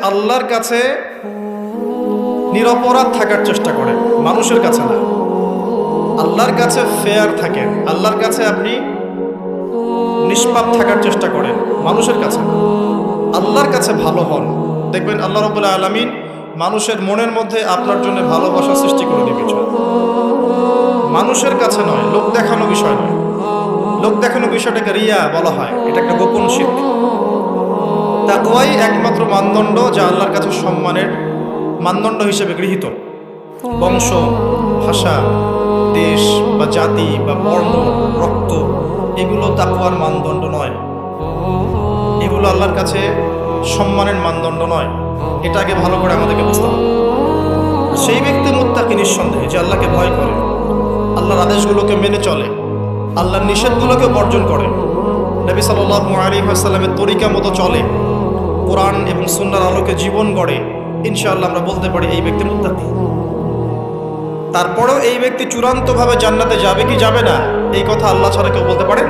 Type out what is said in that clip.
আল্লাহর কাছে নিরপরাধ থাকার চেষ্টা করেন, মানুষের কাছে না। আল্লাহর কাছে ফেয়ার থাকেন, আল্লাহর কাছে আপনি নিষ্পাপ থাকার চেষ্টা করেন, মানুষের কাছে না। আল্লাহর কাছে ভালো হন, দেখবেন আল্লাহ রাব্বুল আলামিন মানুষের মনের মধ্যে আপনার জন্য ভালোবাসা সৃষ্টি করে দেবে। মানুষের কাছে নয়, লোক দেখানো বিষয় নয়। লোক দেখানো বিষয়টাকে রিয়া বলা হয়, এটা একটা গোপন শিরক। তাকওয়াই একমাত্র মানদণ্ড যা আল্লাহর কাছে সম্মানের মানদণ্ড হিসেবে গৃহীত। বংশ, ভাষা, দেশ বা জাতি বা বর্ণ, রক্ত, এগুলো তাকওয়ার মানদণ্ড নয়। এগুলো আল্লাহর কাছে সম্মানের মানদণ্ড নয়। এটাকে ভালো করে আমাদেরকে বুঝতে হবে। সেই ব্যক্তি মুত্তাকি নিঃসন্দেহে, যে আল্লাহকে ভয় করে, আল্লাহর আদেশগুলোকে মেনে চলে, আল্লাহর নিষেধগুলোকে বর্জন করে, নবী সাল্লাল্লাহু আলাইহি ওয়াসাল্লামের তরিকা মতো চলে, কোরআন এবং সুন্নাহর আলোকে জীবন গড়ে, ইনশাআল্লাহ আমরা বলতে পারি এই ব্যক্তি মুত্তাকি। তারপরেও এই ব্যক্তি চূড়ান্তভাবে জান্নাতে যাবে কি যাবে না, এই কথা আল্লাহ ছাড়া কেউ বলতে পারেন?